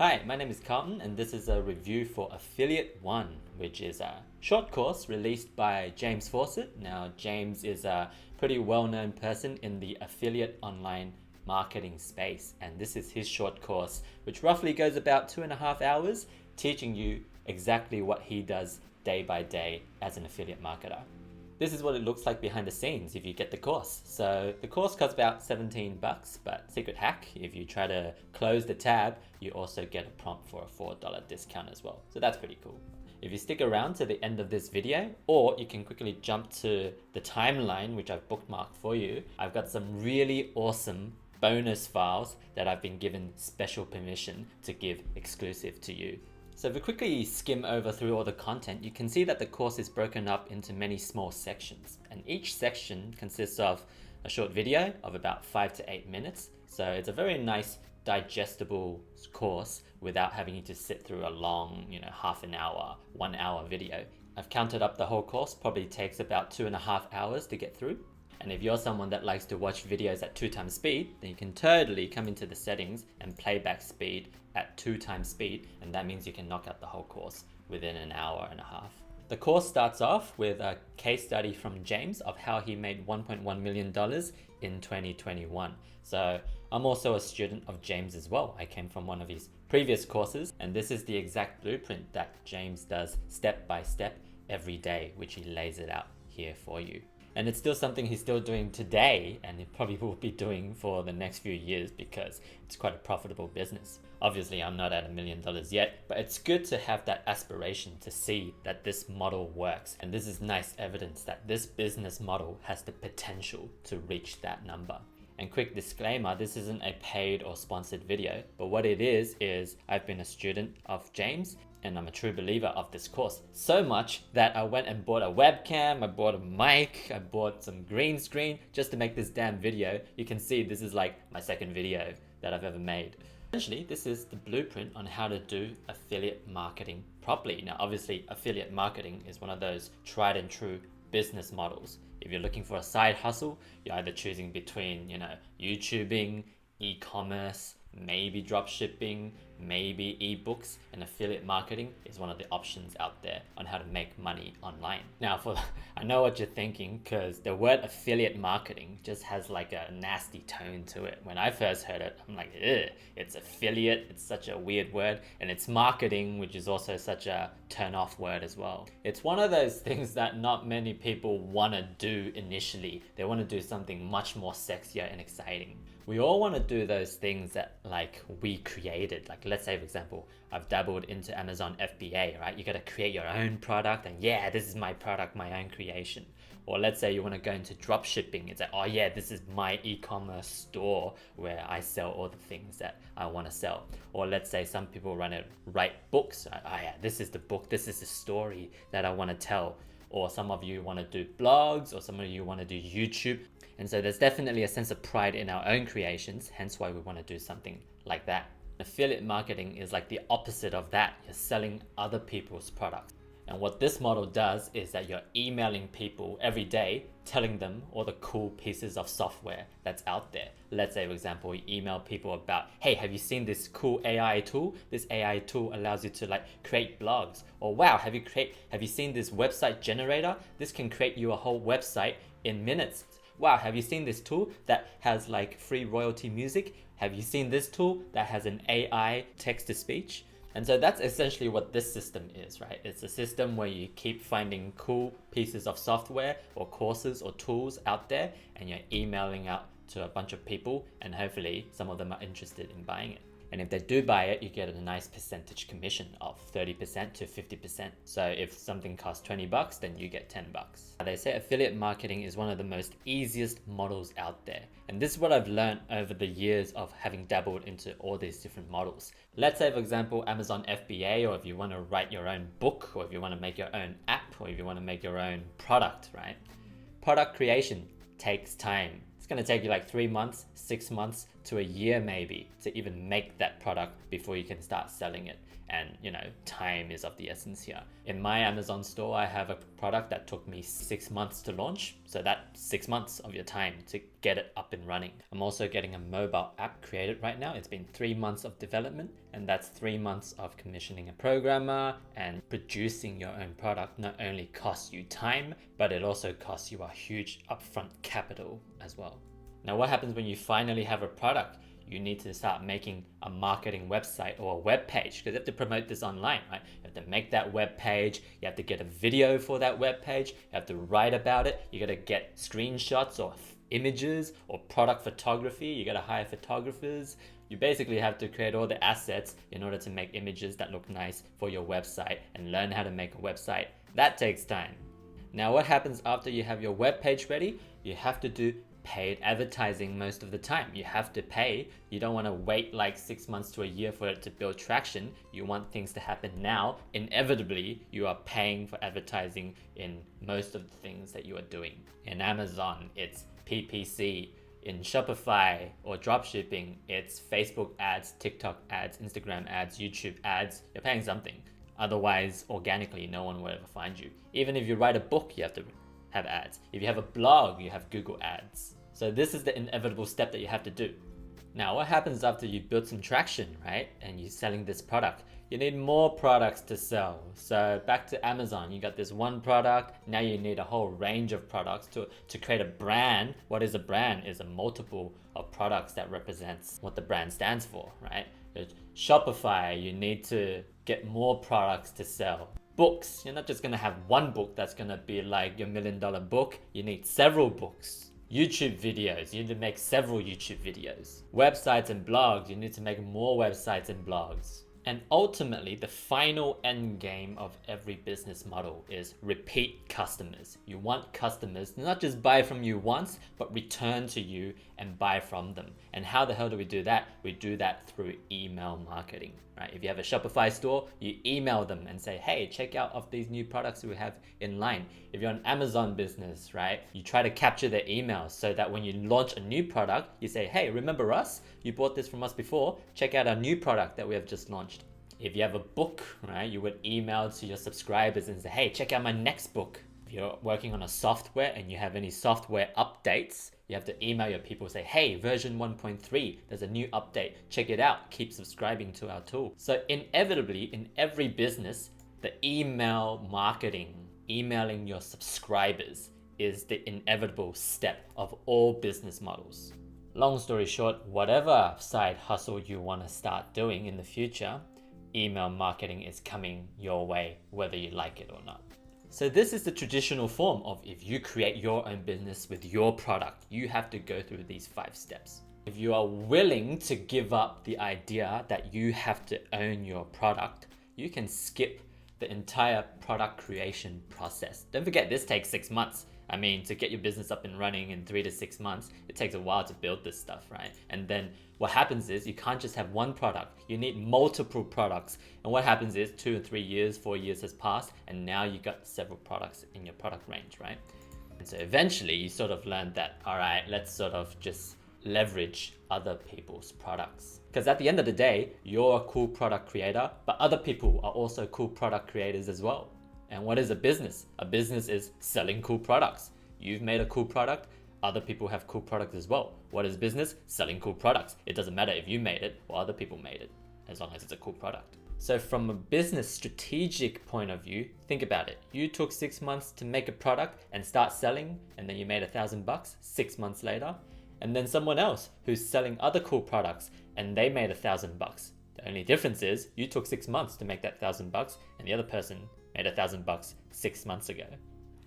Hi, my name is Carlton and this is a review for Affiliate One, which is a short course released by James Fawcett. Now, James is a pretty well-known person in the affiliate online marketing space, and this is his short course, which roughly goes about 2.5 hours, teaching you exactly what he does day by day as an affiliate marketer. This is what it looks like behind the scenes if you get the course. So the course costs about $17, but secret hack, if you try to close the tab, you also get a prompt for a $4 discount as well. So that's pretty cool. If you stick around to the end of this video, or you can quickly jump to the timeline, which I've bookmarked for you, I've got some really awesome bonus files that I've been given special permission to give exclusive to you. So if we quickly skim over through all the content, you can see that the course is broken up into many small sections, and each section consists of a short video of about 5 to 8 minutes. So it's a very nice digestible course without having to sit through a long, half an hour, 1 hour video. I've counted up the whole course, probably takes about 2.5 hours to get through. And if you're someone that likes to watch videos at 2 times speed, then you can totally come into the settings and playback speed at 2 times speed, and that means you can knock out the whole course within an hour and a half. The course starts off with a case study from James of how he made $1.1 million in 2021. So I'm also a student of James as well. I came from one of his previous courses, and this is the exact blueprint that James does step by step every day, which he lays it out here for you. And it's still something he's still doing today, and he probably will be doing for the next few years because it's quite a profitable business. Obviously, I'm not at $1 million yet, but it's good to have that aspiration to see that this model works. And this is nice evidence that this business model has the potential to reach that number. And quick disclaimer, this isn't a paid or sponsored video, but what it is I've been a student of James, and I'm a true believer of this course. So much that I went and bought a webcam, I bought a mic, I bought some green screen just to make this damn video. You can see this is like my second video that I've ever made. Essentially, this is the blueprint on how to do affiliate marketing properly. Now, obviously, affiliate marketing is one of those tried and true business models. If you're looking for a side hustle, you're either choosing between, YouTubing, e-commerce, maybe drop shipping, maybe ebooks, and affiliate marketing is one of the options out there on how to make money online. Now, I know what you're thinking, because the word affiliate marketing just has like a nasty tone to it. When I first heard it, I'm like, ugh, it's affiliate, it's such a weird word, and it's marketing, which is also such a turn-off word as well. It's one of those things that not many people want to do initially. They want to do something much more sexier and exciting. We all want to do those things that we created. Like, let's say, for example, I've dabbled into Amazon FBA, right? You got to create your own product, and yeah, this is my product, my own creation. Or let's say you want to go into drop shipping. It's like, oh yeah, this is my e-commerce store where I sell all the things that I want to sell. Or let's say some people want to write books. Oh yeah, this is the book, this is the story that I want to tell. Or some of you want to do blogs, or some of you want to do YouTube. And so there's definitely a sense of pride in our own creations, hence why we want to do something like that. Affiliate marketing is like the opposite of that. You're selling other people's products. And what this model does is that you're emailing people every day, telling them all the cool pieces of software that's out there. Let's say, for example, you email people about, hey, have you seen this cool AI tool? This AI tool allows you to create blogs. Or wow, have you seen this website generator? This can create you a whole website in minutes. Wow, have you seen this tool that has free royalty music? Have you seen this tool that has an AI text-to-speech? And so that's essentially what this system is, right? It's a system where you keep finding cool pieces of software or courses or tools out there, and you're emailing out to a bunch of people, and hopefully some of them are interested in buying it. And if they do buy it, you get a nice percentage commission of 30% to 50%. So if something costs $20, then you get $10. They say affiliate marketing is one of the most easiest models out there. And this is what I've learned over the years of having dabbled into all these different models. Let's say, for example, Amazon FBA, or if you want to write your own book, or if you want to make your own app, or if you want to make your own product, right? Product creation takes time. It's going to take you 3 months, 6 months to a year maybe to even make that product before you can start selling it. And time is of the essence here. In my Amazon store, I have a product that took me 6 months to launch. So that's 6 months of your time to get it up and running. I'm also getting a mobile app created right now. It's been 3 months of development, and that's 3 months of commissioning a programmer, and producing your own product not only costs you time, but it also costs you a huge upfront capital as well. Now, what happens when you finally have a product? You need to start making a marketing website or a web page, because you have to promote this online, right? You have to make that web page, you have to get a video for that web page, you have to write about it, you got to get screenshots or images or product photography, you got to hire photographers. You basically have to create all the assets in order to make images that look nice for your website and learn how to make a website. That takes time. Now, what happens after you have your web page ready? You have to do paid advertising most of the time. You have to pay. You don't want to wait like 6 months to a year for it to build traction. You want things to happen now. Inevitably, you are paying for advertising in most of the things that you are doing. In Amazon, it's PPC. In Shopify or dropshipping, it's Facebook ads, TikTok ads, Instagram ads, YouTube ads. You're paying something. Otherwise, organically, no one will ever find you. Even if you write a book, you have to have ads. If you have a blog, you have Google ads. So this is the inevitable step that you have to do. Now, what happens after you build some traction, right? And you're selling this product? You need more products to sell. So back to Amazon, you got this one product. Now you need a whole range of products to create a brand. What is a brand? Is a multiple of products that represents what the brand stands for, right? Shopify, you need to get more products to sell. Books, you're not just gonna have one book that's gonna be like your $1 million book. You need several books. YouTube videos, you need to make several YouTube videos. Websites and blogs, you need to make more websites and blogs. And ultimately, the final end game of every business model is repeat customers. You want customers to not just buy from you once, but return to you and buy from them. And how the hell do we do that? We do that through email marketing, right? If you have a Shopify store, you email them and say, hey, check out of these new products we have in line. If you're an Amazon business, right, you try to capture their emails so that when you launch a new product, you say, hey, remember us? You bought this from us before. Check out our new product that we have just launched. If you have a book, right, you would email to your subscribers and say, hey, check out my next book. If you're working on a software and you have any software updates, you have to email your people, say, hey, version 1.3, there's a new update. Check it out. Keep subscribing to our tool. So inevitably, in every business, the email marketing, emailing your subscribers, is the inevitable step of all business models. Long story short, whatever side hustle you want to start doing in the future, email marketing is coming your way, whether you like it or not. So this is the traditional form of if you create your own business with your product, you have to go through these 5 steps. If you are willing to give up the idea that you have to own your product, you can skip the entire product creation process. Don't forget, this takes 6 months. I mean, to get your business up and running in 3 to 6 months, it takes a while to build this stuff, right? And then what happens is you can't just have one product. You need multiple products. And what happens is 2 or 3 years, 4 years has passed, and now you got several products in your product range, right? And so eventually you sort of learned that, all right, let's sort of just leverage other people's products. Because at the end of the day, you're a cool product creator, but other people are also cool product creators as well. And what is a business? A business is selling cool products. You've made a cool product, other people have cool products as well. What is business? Selling cool products. It doesn't matter if you made it or other people made it, as long as it's a cool product. So from a business strategic point of view, think about it. You took 6 months to make a product and start selling, and then you made $1,000 6 months later. And then someone else who's selling other cool products and they made $1,000. The only difference is you took 6 months to make that $1,000 and the other person made $1,000 6 months ago.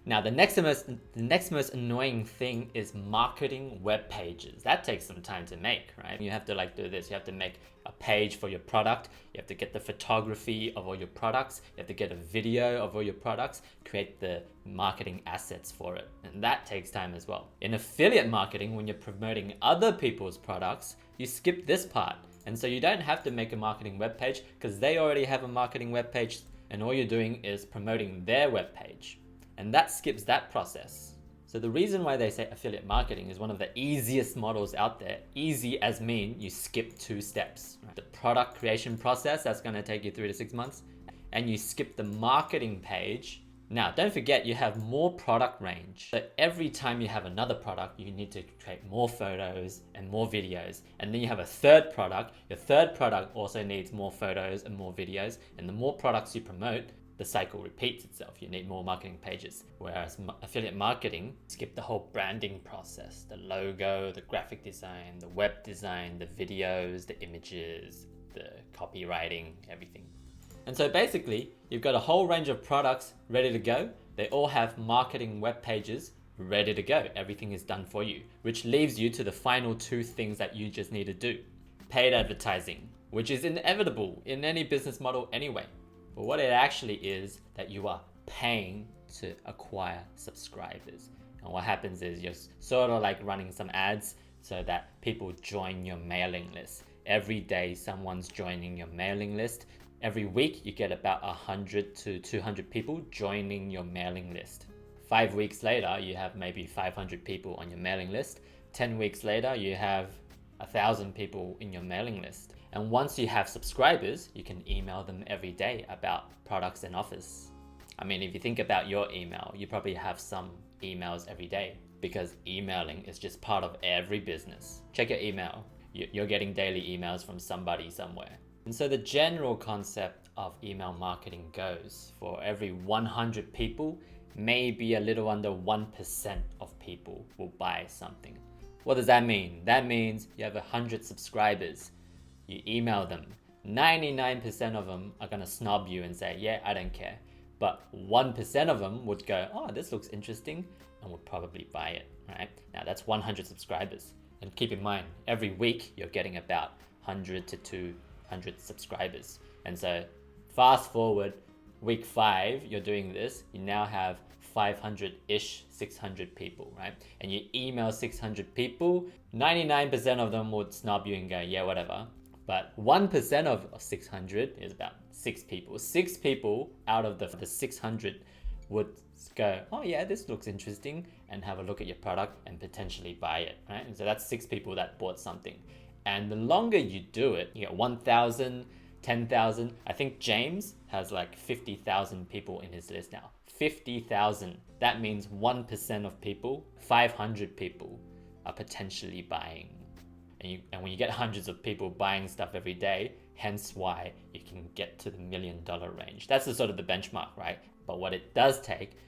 Now, the next most annoying thing is marketing web pages. That takes some time to make, right? You have to do this. You have to make a page for your product. You have to get the photography of all your products. You have to get a video of all your products, create the marketing assets for it. And that takes time as well. In affiliate marketing, when you're promoting other people's products, you skip this part. And so you don't have to make a marketing web page because they already have a marketing web page, and all you're doing is promoting their web page. And that skips that process. So the reason why they say affiliate marketing is one of the easiest models out there. Easy as mean you skip 2 steps. Right? The product creation process, that's going to take you 3 to 6 months. And you skip the marketing page, Now, don't forget you have more product range. So every time you have another product, you need to create more photos and more videos. And then you have a third product. Your third product also needs more photos and more videos. And the more products you promote, the cycle repeats itself. You need more marketing pages. Whereas affiliate marketing, skip the whole branding process, the logo, the graphic design, the web design, the videos, the images, the copywriting, everything. And so basically, you've got a whole range of products ready to go. They all have marketing web pages ready to go. Everything is done for you, which leaves you to the final two things that you just need to do. Paid advertising, which is inevitable in any business model anyway. But what it actually is that you are paying to acquire subscribers. And what happens is you're sort of like running some ads so that people join your mailing list. Every day someone's joining your mailing list. Every week you get about 100 to 200 people joining your mailing list. 5 weeks later, you have maybe 500 people on your mailing list. 10 weeks later, you have 1,000 people in your mailing list. And once you have subscribers, you can email them every day about products and offers. I mean, if you think about your email, you probably have some emails every day because emailing is just part of every business. Check your email. You're getting daily emails from somebody somewhere. And so the general concept of email marketing goes for every 100 people, maybe a little under 1% of people will buy something. What does that mean? That means you have 100 subscribers. You email them. 99% of them are going to snob you and say, yeah, I don't care. But 1% of them would go, oh, this looks interesting, and would probably buy it, right? Now that's 100 subscribers. And keep in mind, every week you're getting about 100 to 200 subscribers. And so fast forward week 5, you're doing this, you now have 500-ish, 600 people, right? And you email 600 people, 99% of them would snob you and go, yeah, whatever. But 1% of 600 is about 6 people. 6 people out of the 600 would go, oh yeah, this looks interesting, and have a look at your product and potentially buy it, right? And so that's 6 people that bought something. And the longer you do it, you get 1,000, 10,000. I think James has like 50,000 people in his list now. 50,000. That means 1% of people, 500 people are potentially buying. And when you get hundreds of people buying stuff every day, hence why you can get to the $1 million range. That's the sort of the benchmark, right? But what it does take,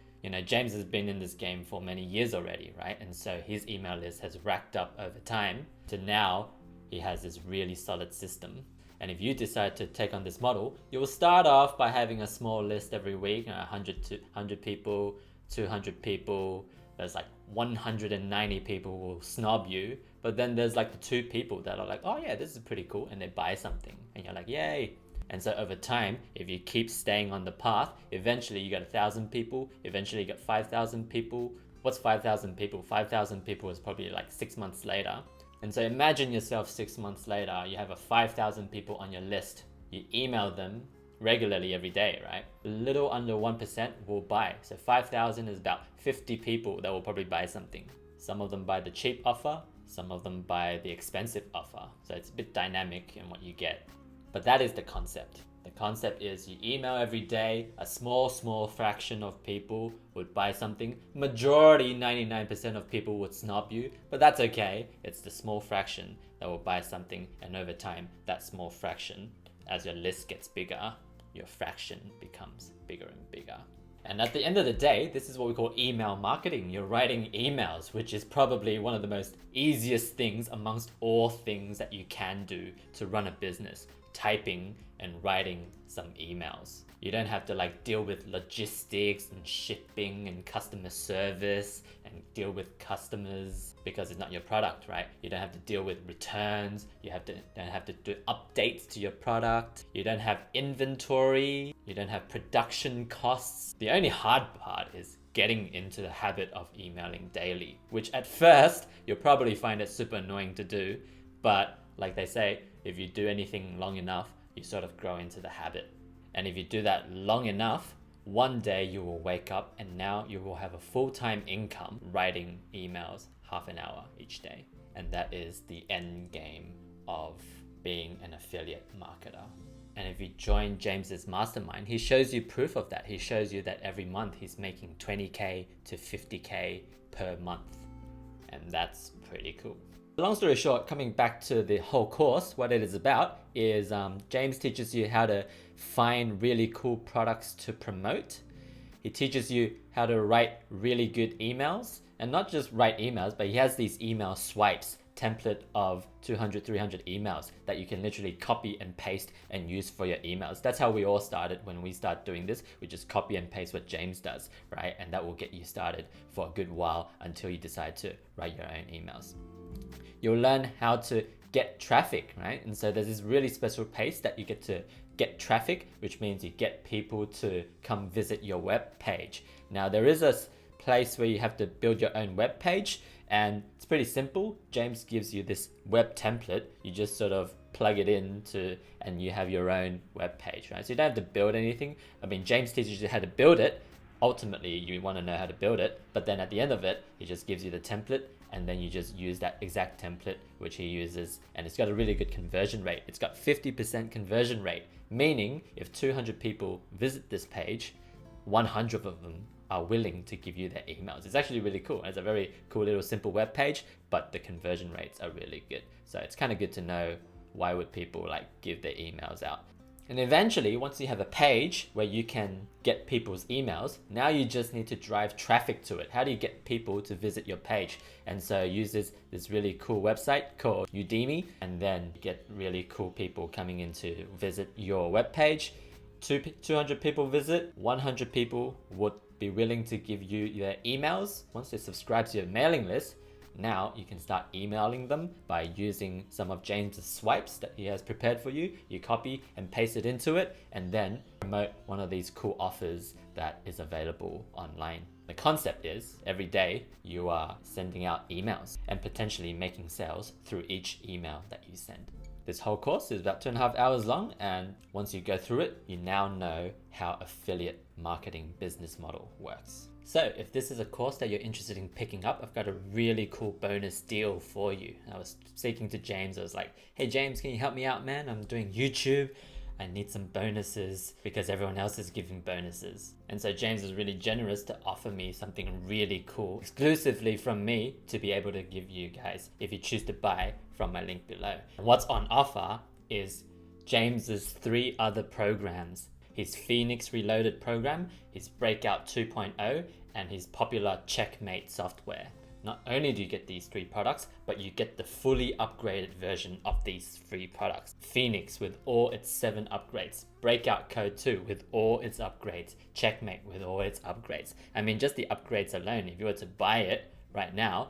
James has been in this game for many years already, right? And so his email list has racked up over time to now he has this really solid system. And if you decide to take on this model, you will start off by having a small list every week, 100 people, 200 people. There's like 190 people will snob you, but then there's like the 2 people that are like, oh yeah, this is pretty cool, and they buy something, and you're like, yay. And so over time, if you keep staying on the path, eventually you get 1,000 people, eventually you get 5,000 people. What's 5,000 people? 5,000 people is probably like 6 months later. And so imagine yourself 6 months later, you have 5,000 people on your list. You email them regularly every day, right? A little under 1% will buy. So 5,000 is about 50 people that will probably buy something. Some of them buy the cheap offer, some of them buy the expensive offer. So it's a bit dynamic in what you get. But that is the concept. The concept is you email every day, a small fraction of people would buy something. Majority, 99% of people would snob you, but that's okay. It's the small fraction that will buy something, and over time, that small fraction, as your list gets bigger, your fraction becomes bigger and bigger. And at the end of the day, this is what we call email marketing. You're writing emails, which is probably one of the most easiest things amongst all things that you can do to run a business. Typing and writing some emails. You don't have to deal with logistics and shipping and customer service and deal with customers because it's not your product, right? You don't have to deal with returns. You don't have to do updates to your product. You don't have inventory. You don't have production costs. The only hard part is getting into the habit of emailing daily, which at first you'll probably find it super annoying to do, but like they say, if you do anything long enough, you sort of grow into the habit. And if you do that long enough, one day you will wake up and now you will have a full-time income writing emails half an hour each day. And that is the end game of being an affiliate marketer. And if you join James's mastermind, he shows you proof of that. He shows you that every month he's making 20K to 50K per month. And that's pretty cool. Long story short, coming back to the whole course, what it is about is James teaches you how to find really cool products to promote. He teaches you how to write really good emails, and not just write emails, but he has these email swipes template of 200, 300 emails that you can literally copy and paste and use for your emails. That's how we all started when we start doing this. We just copy and paste what James does, right? And that will get you started for a good while until you decide to write your own emails. You'll learn how to get traffic, right? And so there's this really special pace that you get to get traffic, which means you get people to come visit your web page. Now there is a place where you have to build your own web page, and it's pretty simple. James gives you this web template. You just sort of plug it into and you have your own web page, right? So you don't have to build anything. I mean, James teaches you how to build it. Ultimately, you want to know how to build it, but then at the end of it, he just gives you the template, and then you just use that exact template which he uses, and it's got a really good conversion rate. It's got 50% conversion rate, meaning if 200 people visit this page, 100 of them are willing to give you their emails. It's actually really cool. It's a very cool little simple web page, but the conversion rates are really good. So it's kind of good to know why would people like give their emails out. And eventually, once you have a page where you can get people's emails, now you just need to drive traffic to it. How do you get people to visit your page? And so use this really cool website called Udemy, and then get really cool people coming in to visit your web page. 200 people visit, 100 people would be willing to give you their emails. Once they subscribe to your mailing list, now you can start emailing them by using some of James's swipes that he has prepared for you. You copy and paste it into it, and then promote one of these cool offers that is available online. The concept is every day you are sending out emails and potentially making sales through each email that you send. This whole course is about 2.5 hours long, and once you go through it, you now know how affiliate marketing business model works. So if this is a course that you're interested in picking up, I've got a really cool bonus deal for you. I was speaking to James. I was like, hey James, can you help me out, man? I'm doing YouTube. I need some bonuses because everyone else is giving bonuses. And so James was really generous to offer me something really cool exclusively from me to be able to give you guys if you choose to buy from my link below. And what's on offer is James's 3 other programs: his Phoenix Reloaded program, his Breakout 2.0, and his popular Checkmate software. Not only do you get these 3 products, but you get the fully upgraded version of these 3 products. Phoenix with all its 7 upgrades, Breakout Code 2 with all its upgrades, Checkmate with all its upgrades. I mean, just the upgrades alone, if you were to buy it right now,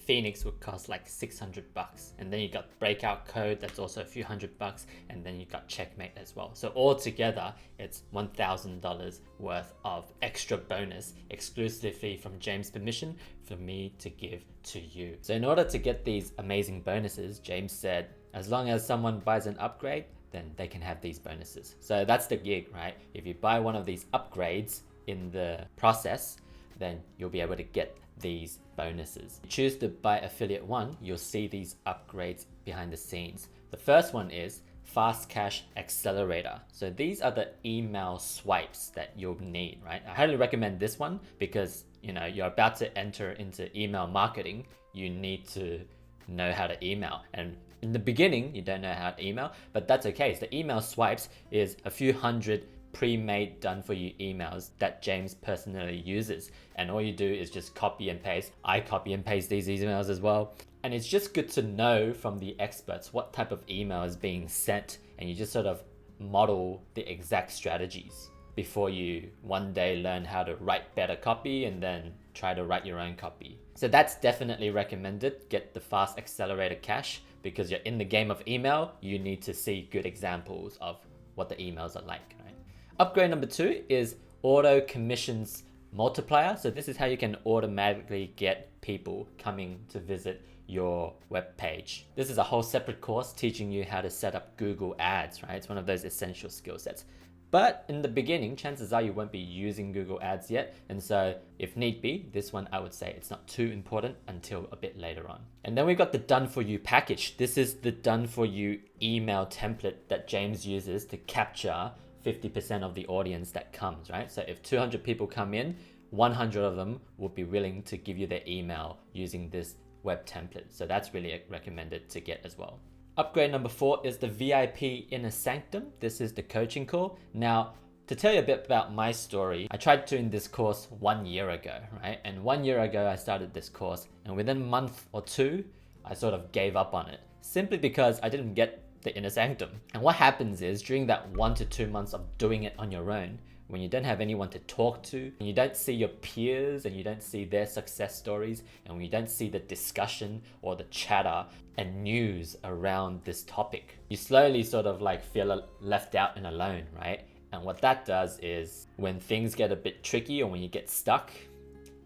Phoenix would cost like $600, and then you got Breakout Code, that's also a few $100, and then you got Checkmate as well. So altogether, it's $1,000 worth of extra bonus exclusively from James' permission for me to give to you. So in order to get these amazing bonuses, James said, as long as someone buys an upgrade, then they can have these bonuses. So that's the gig, right? If you buy one of these upgrades in the process, then you'll be able to get these bonuses. If you choose to buy Affiliate 1, you'll see these upgrades behind the scenes. The first one is Fast Cash Accelerator. So these are the email swipes that you'll need, right? I highly recommend this one because you're about to enter into email marketing. You need to know how to email, and in the beginning you don't know how to email, but that's okay. So the email swipes is a few hundred pre-made done for you emails that James personally uses, and all you do is just copy and paste. I copy and paste these emails as well, and it's just good to know from the experts what type of email is being sent, and you just sort of model the exact strategies before you one day learn how to write better copy and then try to write your own copy. So that's definitely recommended. Get the Fast Accelerator Cash because you're in the game of email. You need to see good examples of what the emails are like, right? Upgrade number 2 is Auto Commissions Multiplier. So this is how you can automatically get people coming to visit your web page. This is a whole separate course teaching you how to set up Google Ads, right? It's one of those essential skill sets. But in the beginning, chances are you won't be using Google Ads yet. And so if need be, this one, I would say it's not too important until a bit later on. And then we've got the done for you package. This is the done for you email template that James uses to capture 50% of the audience that comes, right? So if 200 people come in, 100 of them will be willing to give you their email using this web template. So that's really recommended to get as well. Upgrade number 4 is the VIP Inner Sanctum. This is the coaching call. Now, to tell you a bit about my story, I tried doing this course 1 year ago, right? And 1 year ago, I started this course, and within a month or two, I sort of gave up on it simply because I didn't get the Inner Sanctum. And what happens is during that 1 to 2 months of doing it on your own, when you don't have anyone to talk to, and you don't see your peers and you don't see their success stories, and when you don't see the discussion or the chatter and news around this topic, you slowly sort of like feel left out and alone, right? And what that does is when things get a bit tricky or when you get stuck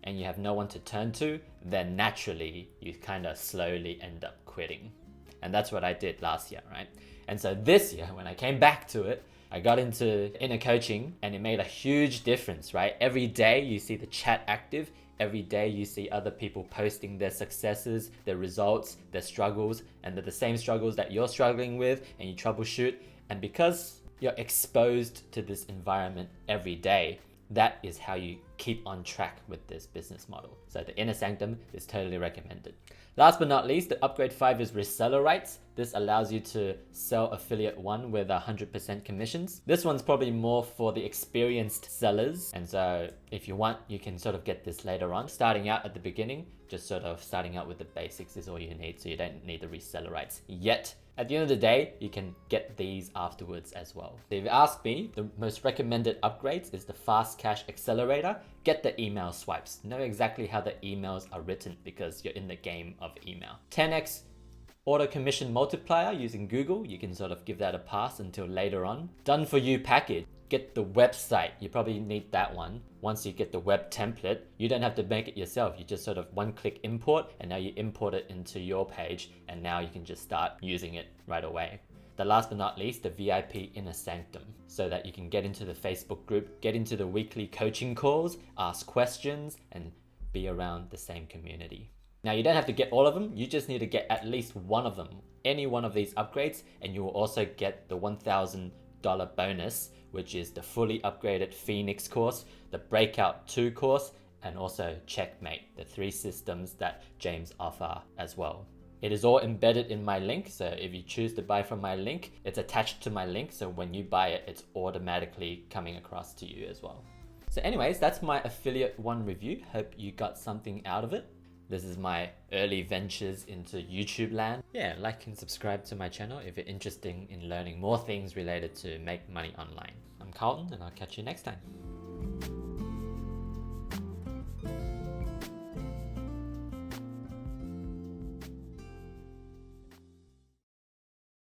and you have no one to turn to, then naturally you kind of slowly end up quitting. And that's what I did last year, right? And so this year, when I came back to it, I got into inner coaching and it made a huge difference, right? Every day you see the chat active. Every day you see other people posting their successes, their results, their struggles, and they're the same struggles that you're struggling with, and you troubleshoot. And because you're exposed to this environment every day, that is how you keep on track with this business model. So the Inner Sanctum is totally recommended. Last but not least, the upgrade 5 is reseller rights. This allows you to sell affiliate 1 with 100% commissions. This one's probably more for the experienced sellers. And so if you want, you can sort of get this later on. Starting out at the beginning, just sort of starting out with the basics is all you need. So you don't need the reseller rights yet. At the end of the day, you can get these afterwards as well. If you ask me, the most recommended upgrades is the Fast Cash Accelerator. Get the email swipes. Know exactly how the emails are written because you're in the game of email. 10x auto commission multiplier using Google. You can sort of give that a pass until later on. Done for you package. Get the website. You probably need that one. Once you get the web template, you don't have to make it yourself. You just sort of one-click import, and now you import it into your page, and now you can just start using it right away. The last but not least, the VIP Inner Sanctum, so that you can get into the Facebook group, get into the weekly coaching calls, ask questions, and be around the same community. Now, you don't have to get all of them. You just need to get at least one of them, any one of these upgrades, and you will also get the $1,000 bonus, which is the fully upgraded Phoenix course, the Breakout 2 course, and also Checkmate, the 3 systems that James offer as well. It is all embedded in my link, so if you choose to buy from my link, it's attached to my link, so when you buy it, it's automatically coming across to you as well. So anyways, that's my Affiliate 1 review. Hope you got something out of it. This is my early ventures into YouTube land. Yeah, like and subscribe to my channel if you're interested in learning more things related to make money online. I'm Carlton, and I'll catch you next time.